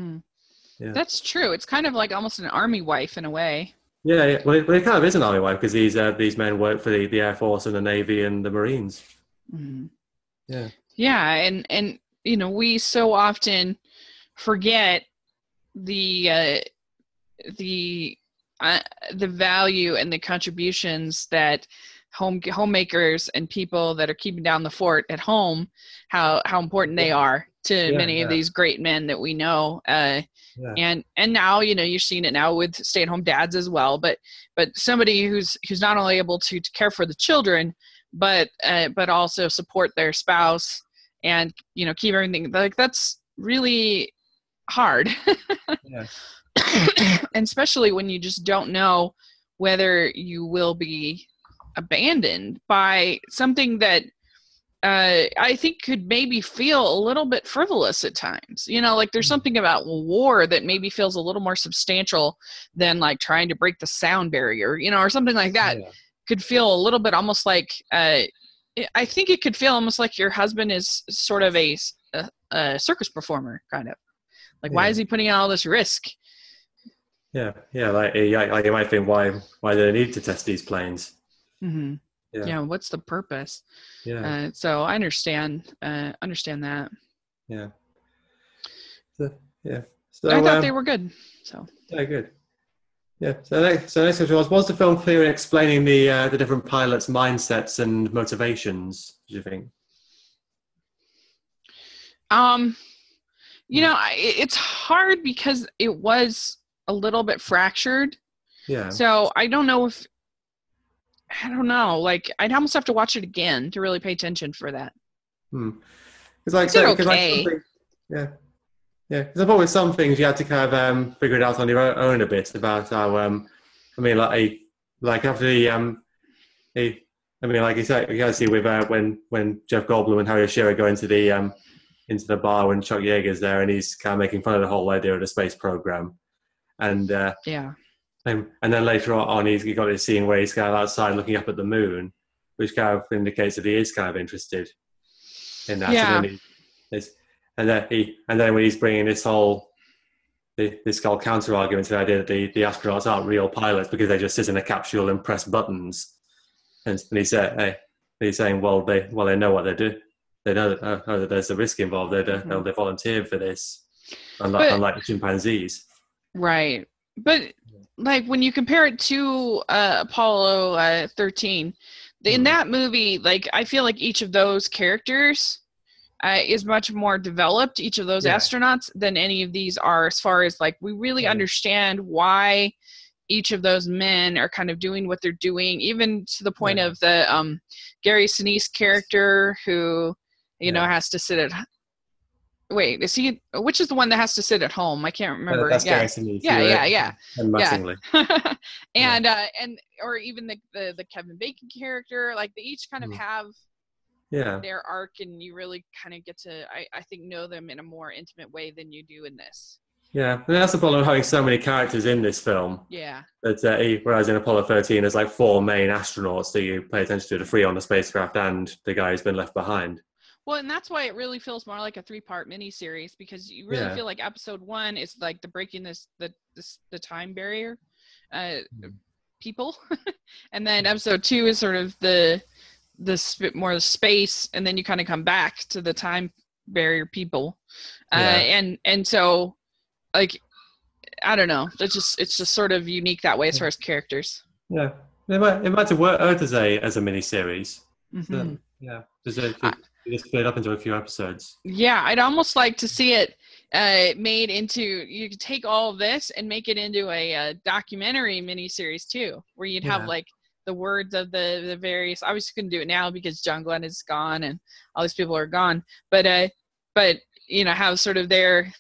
Yeah. That's true. It's kind of like almost an army wife in a way. Yeah. Well, it kind of is an army wife, because these men work for the Air Force and the Navy and the Marines. Mm-hmm. Yeah. Yeah, and you know, we so often forget the value and the contributions that homemakers and people that are keeping down the fort at home, how important they are to many of these great men that we know. And now, you're seeing it now with stay-at-home dads as well, but somebody who's not only able to care for the children, but also support their spouse and, keep everything, like, that's really hard. And especially when you just don't know whether you will be abandoned by something that I think could maybe feel a little bit frivolous at times. Like, there's something about war that maybe feels a little more substantial than like trying to break the sound barrier, or something like that. Could feel a little bit almost like, I think it could feel almost like your husband is sort of a circus performer, kind of. Like, why is he putting out all this risk? Like you might think, why do they need to test these planes? Mm-hmm. What's the purpose? So I understand that. So I thought they were good. So good. So next question was the film clear in explaining the different pilots' mindsets and motivations, do you think? It's hard because it was a little bit fractured. So I don't know. Like, I'd almost have to watch it again to really pay attention for that. Because because I thought with some things you had to kind of figure it out on your own a bit about how like after like you said, you guys see with when Jeff Goldblum and Harry Shearer go into the bar when Chuck Yeager's there, and he's kind of making fun of the whole idea of the space program, and then later on he got this scene where he's kind of outside looking up at the moon, which kind of indicates that he is kind of interested in that. And then when he's bringing this whole counter argument to the idea that the astronauts aren't real pilots because they just sit in a capsule and press buttons, and he's saying, well, they know what they do. They know that there's a risk involved. They volunteered for this, unlike the chimpanzees. Right. But like, when you compare it to Apollo 13, in that movie, like, I feel like each of those characters is much more developed, each of those astronauts, than any of these are, as far as like, we really understand why each of those men are kind of doing what they're doing, even to the point of the Gary Sinise character who, has to sit at. Wait, is he? Which is the one that has to sit at home? I can't remember. That's Gary Sinise. And or even the Kevin Bacon character, like, they each kind of have their arc, and you really kind of get to, I think, know them in a more intimate way than you do in this. And that's the problem of having so many characters in this film. That whereas in Apollo 13, there's like 4 main astronauts that you pay attention to: the 3 on the spacecraft and the guy who's been left behind. Well, and that's why it really feels more like a 3-part miniseries, because you really feel like episode 1 is like the breaking the time barrier, people, and then episode 2 is sort of the more the space, and then you kind of come back to the time barrier people, and so, like, I don't know, it's just sort of unique that way as far as characters. It might have worked as a miniseries. Just split up into a few episodes. I'd almost like to see it made into, you could take all of this and make it into a documentary miniseries too, where you'd have like the words of the various, obviously couldn't do it now because John Glenn is gone and all these people are gone, but have sort of their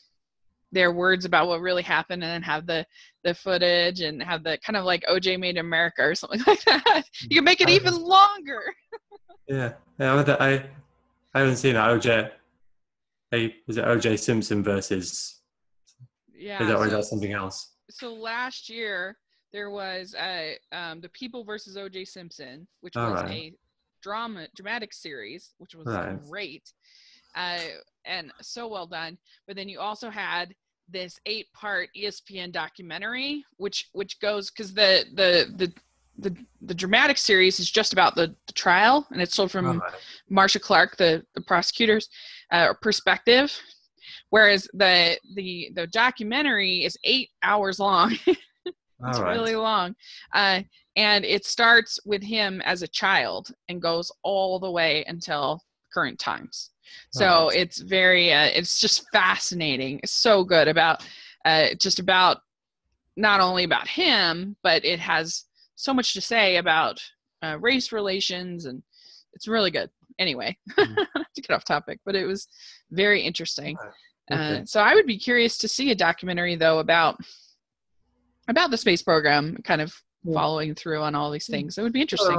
words about what really happened, and then have the footage, and have the kind of like OJ Made in America or something like that. You can make it even longer. I haven't seen that. OJ. Was it OJ Simpson versus? Or is that something else? So last year there was The People versus OJ Simpson, which was a dramatic series, which was great, and so well done. But then you also had this 8-part ESPN documentary, which goes, because the dramatic series is just about the trial, and it's told from Marcia Clark, the prosecutor's perspective, whereas the documentary is 8 hours long. It's All right. really long. And it starts with him as a child and goes all the way until current times. So Right. it's very, it's just fascinating. It's so good about, just about not only about him, but it has so much to say about race relations, and it's really good. Anyway, to get off topic, but it was very interesting. Okay. So I would be curious to see a documentary, though, about the space program, kind of following through on all these things. It would be interesting.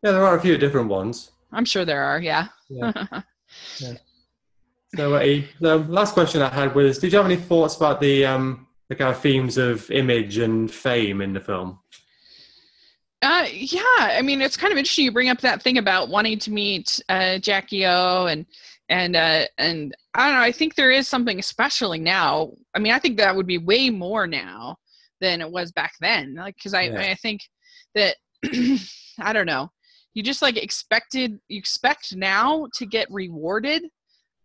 Yeah, there are a few different ones. I'm sure there are, yeah. Yeah. So the last question I had was, did you have any thoughts about the kind of themes of image and fame in the film? Yeah, I mean, it's kind of interesting you bring up that thing about wanting to meet Jackie O, and I don't know, I think there is something, especially now. I mean, I think that would be way more now than it was back then. Like, because I think that I don't know, you just like you expect now to get rewarded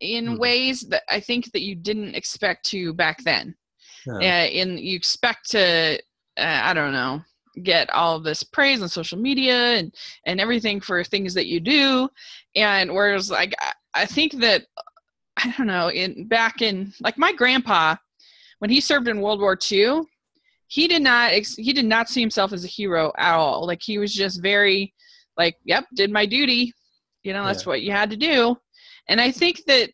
in ways that I think that you didn't expect to back then. You expect to I don't know, get all of this praise on social media and everything for things that you do, and whereas like I think that, I don't know, back in like my grandpa, when he served in World War II, he did not see himself as a hero at all. Like, he was just very like, yep, did my duty, that's what you had to do. And I think that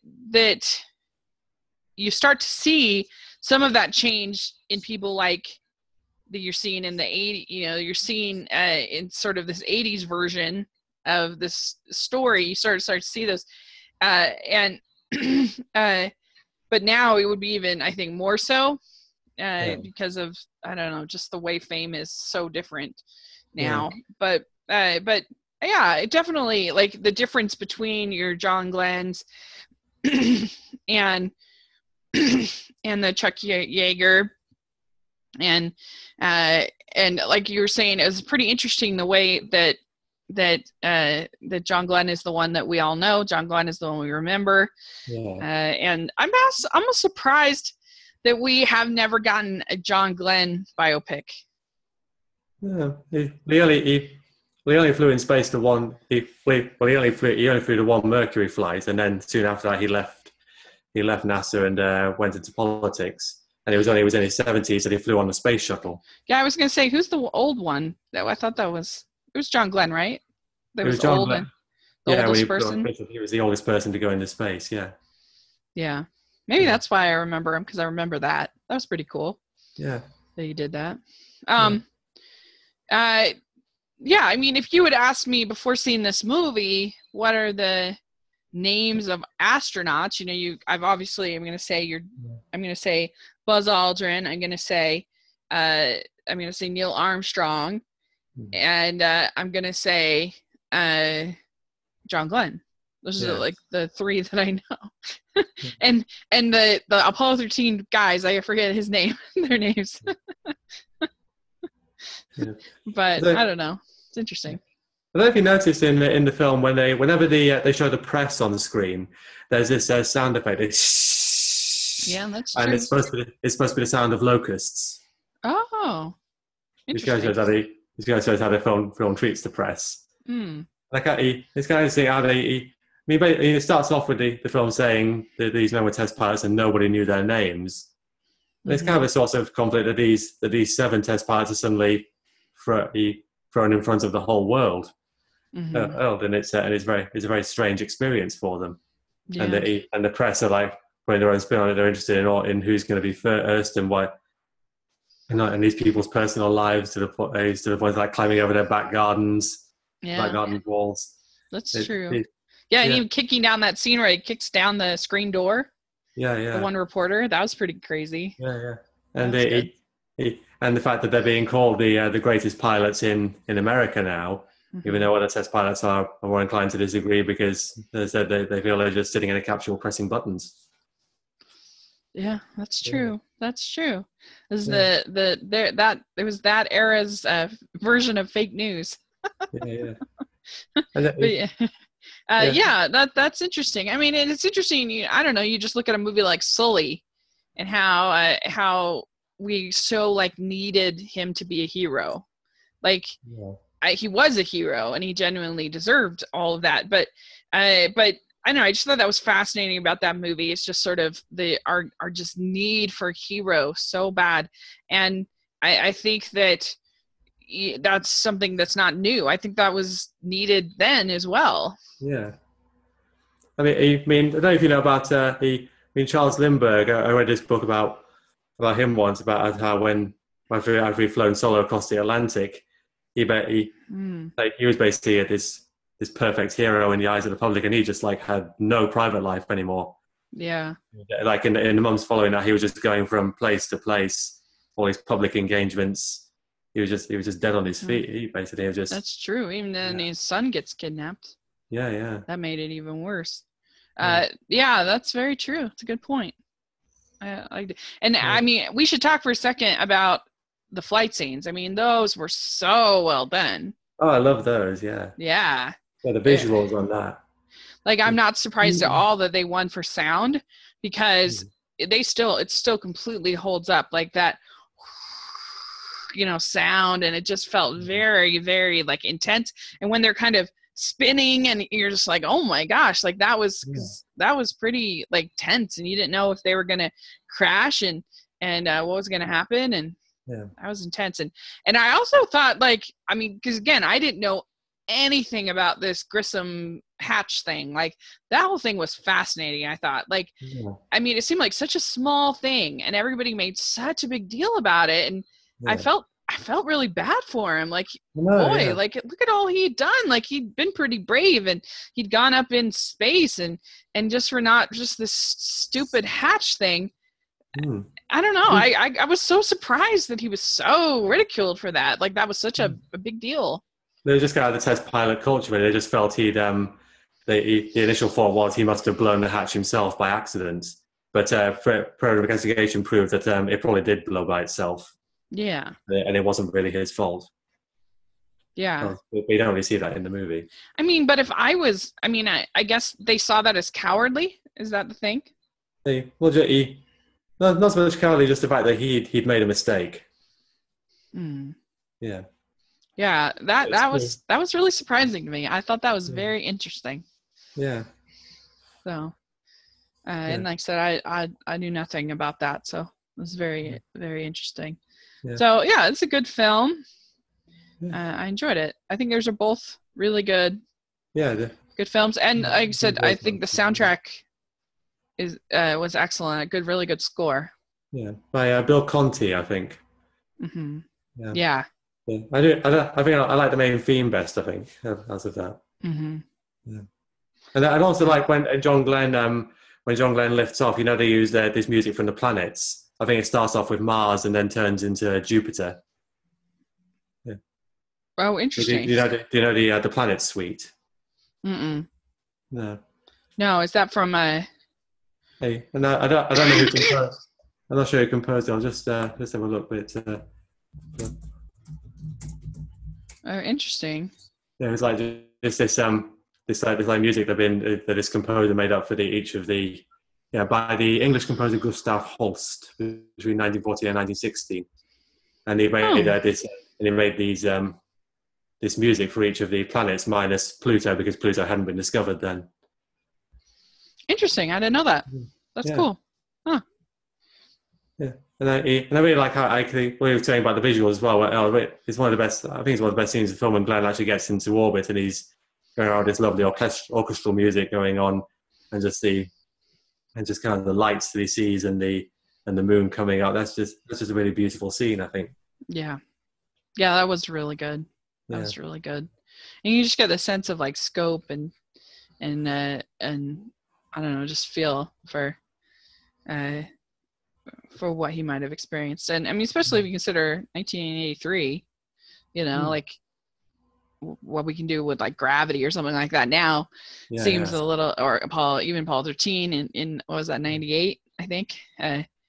you start to see some of that change in people like that you're seeing in the 80s, you're seeing in sort of this 80s version of this story. You start to see those. But now it would be even, I think, more so because of, I don't know, just the way fame is so different now. But yeah, it definitely, like, the difference between your John Glenn's and the Chuck Yeager, and like you were saying, it was pretty interesting the way that John Glenn is the one that we all know. John Glenn is the one we remember. And I'm almost surprised that we have never gotten a John Glenn biopic. Yeah, he only flew in space to one. He only flew to one Mercury flight, and then soon after that he left NASA and went into politics. And he was in his 70s, and he flew on the space shuttle. Yeah, I was going to say, who's the old one? I thought it was John Glenn, right? That was John old Glenn. And the oldest person. He was the oldest person to go into space. Yeah. Yeah, maybe that's why I remember him, because I remember that. That was pretty cool. Yeah. That he did that. Yeah, I mean, if you had asked me before seeing this movie, what are the names of astronauts? I'm going to say Buzz Aldrin. I'm going to say Neil Armstrong, and I'm going to say John Glenn. Those are like the three that I know. and the Apollo 13 guys, I forget their names. But I don't know. It's interesting. I don't know if you noticed in the film whenever they show the press on the screen, there's this sound effect. Yeah, that's true. And it's supposed to be the sound of locusts. Oh, interesting. This guy shows how the film treats the press. Like it's kind of interesting how it starts off with the film saying that these men were test pilots and nobody knew their names. And it's kind of a source of conflict that these 7 test pilots are suddenly thrown in front of the whole world. And it's a very strange experience for them. Yeah. And the press are like putting their own spin on it. They're interested in who's going to be first and what, and these people's personal lives to the point like climbing over their back gardens, back garden walls. That's true. And even kicking down that scene where he kicks down the screen door. The one reporter, that was pretty crazy. And and the fact that they're being called the greatest pilots in America now, even though other test pilots are more inclined to disagree because they feel they're just sitting in a capsule pressing buttons. Yeah, that's true. That's true. It was it was that era's version of fake news. That's interesting. I mean, it's interesting. I don't know. You just look at a movie like Sully, and how we so like needed him to be a hero. Like he was a hero and he genuinely deserved all of that. But I don't know, I just thought that was fascinating about that movie. It's just sort of our just need for hero so bad. And I think that that's something that's not new. I think that was needed then as well. Yeah. I don't know if you know about Charles Lindbergh. I read this book about him once, about how after he'd flown solo across the Atlantic, he was basically this perfect hero in the eyes of the public, and he just like had no private life anymore. Yeah. Like in the months following that, he was just going from place to place, all his public engagements. He was just dead on his feet. He basically was just. That's true. Even then, his son gets kidnapped. Yeah. That made it even worse. Yeah, that's very true. It's a good point. I liked it. And I mean, we should talk for a second about the flight scenes. I mean, those were so well done. Oh, I love those. Yeah. Yeah. Yeah, the visuals on that. Like, I'm not surprised at all that they won for sound, because it still completely holds up, like that, sound, and it just felt very, very like intense. And when they're kind of spinning and you're just like, oh my gosh, like that was pretty like tense, and you didn't know if they were gonna crash and what was gonna happen, and that was intense. And I also thought, like, I mean, because again, I didn't know anything about this Grissom hatch thing. Like, that whole thing was fascinating. I thought, like, I mean, it seemed like such a small thing, and everybody made such a big deal about it, and I felt really bad for him. Like, like, look at all he'd done. Like, he'd been pretty brave, and he'd gone up in space, and just for not just this stupid hatch thing. I don't know. I was so surprised that he was so ridiculed for that. Like, that was such a big deal. They just got out of the test pilot culture, where they just felt the initial thought was he must have blown the hatch himself by accident. But further investigation proved that it probably did blow by itself. Yeah. And it wasn't really his fault. Yeah. But you don't really see that in the movie. I mean, but I guess they saw that as cowardly. Is that the thing? Not so much cowardly, just the fact that he'd made a mistake. Yeah. Yeah, that was really surprising to me. I thought that was very interesting. Yeah. So, and like I said, I knew nothing about that, so it was very, very interesting. Yeah. So yeah, it's a good film. I enjoyed it. I think those are both really good. Yeah. Good films, and like I said, I think the soundtrack was excellent. Really good score. Yeah, by Bill Conti, I think. Mm-hmm. Yeah. I think I like the main theme best, I think, as of that. Mm-hmm. Yeah. And I'd also like when John Glenn lifts off, they use this music from the planets. I think it starts off with Mars and then turns into Jupiter. Yeah. Oh, interesting. Do you know the Planet Suite? Mm-mm. No. No, is that from Hey, and I don't know who composed. I'm not sure who composed it. I'll just have a look. But oh, interesting. Yeah, it was like just this music that this composer made up for by the English composer Gustav Holst between 1940 and 1960, and he made this music for each of the planets minus Pluto, because Pluto hadn't been discovered then. Interesting. I didn't know that. That's cool. Huh. Yeah. And I really like how what you were saying about the visuals as well. It's one of the best. I think it's one of the best scenes of the film when Glenn actually gets into orbit and he's going around this lovely orchestral music going on, and just kind of the lights that he sees and the moon coming out. That's just a really beautiful scene, I think. Yeah. Yeah, that was really good. That was really good. And you just get the sense of like scope and I don't know, just feel for what he might have experienced. And I mean, especially if you consider 1983, like what we can do with like gravity or something like that now seems a little, or Apollo 13 in what was that, 98, I think?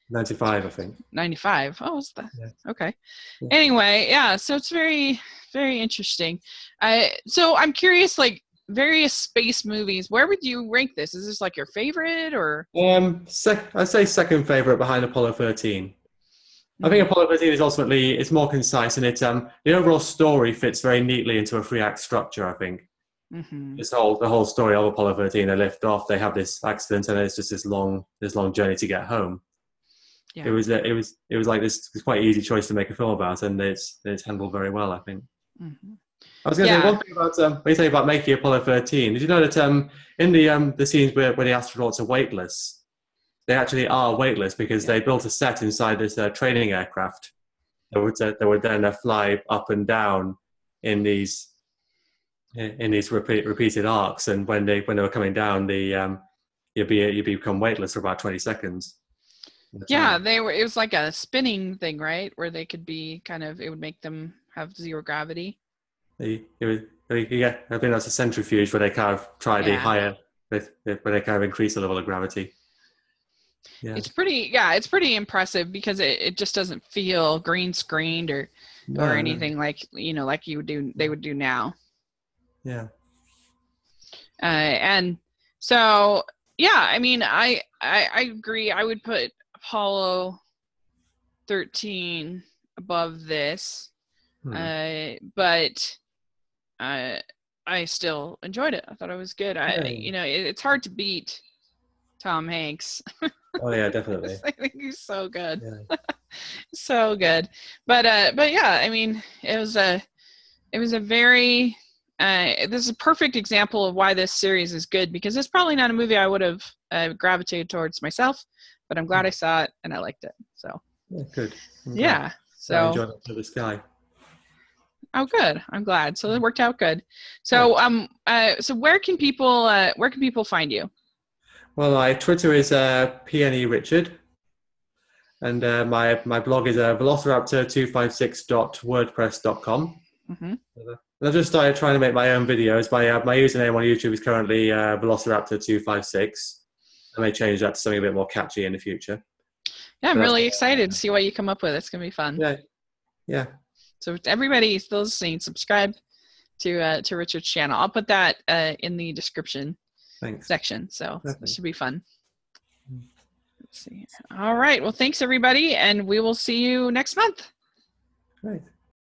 95, I think. 95. Oh, was that? Yeah. Okay. Yeah. Anyway, yeah, so it's very, very interesting. So I'm curious, like, various space movies, where would you rank this? Is this like your favorite, or? I'd say second favorite behind Apollo 13. I think Apollo 13 is ultimately, it's more concise, and the overall story fits very neatly into a 3-act structure, I think. The whole story of Apollo 13, they lift off, they have this accident, and it's just this long journey to get home. Yeah. It was like this quite easy choice to make a film about, and it's handled very well, I think. I was going to say one thing about when you say about making Apollo 13. Did you know that in the scenes where the astronauts are weightless, they actually are weightless because they built a set inside this training aircraft that would then fly up and down in these repeated arcs, and when they were coming down, you become weightless for about 20 seconds. Yeah, it was like a spinning thing, right? Where they could be it would make them have zero gravity. I think that's a centrifuge where they kind of try the higher, where they kind of increase the level of gravity. Yeah. It's pretty impressive because it just doesn't feel green screened or anything like they would do now. Yeah. And so I mean I agree. I would put Apollo 13 above this, but I still enjoyed it. I thought it was good. It's hard to beat Tom Hanks. Oh yeah, definitely. I think he's so good. Yeah. So good. But yeah, I mean, it was a very this is a perfect example of why this series is good, because it's probably not a movie I would have gravitated towards myself, but I'm glad I saw it and I liked it. So good. So I enjoyed it to the sky. Oh, good. I'm glad. So it worked out good. So so where can people find you? Well, my Twitter is PNE Richard, and my blog is velociraptor256.wordpress.com. And I just started trying to make my own videos. My username on YouTube is currently velociraptor256. I may change that to something a bit more catchy in the future. Yeah, I'm really excited to see what you come up with. It's gonna be fun. Yeah. So everybody still listening, subscribe to Richard's channel. I'll put that in the description section. So this should be fun. Let's see. All right. Well, thanks everybody, and we will see you next month. Great.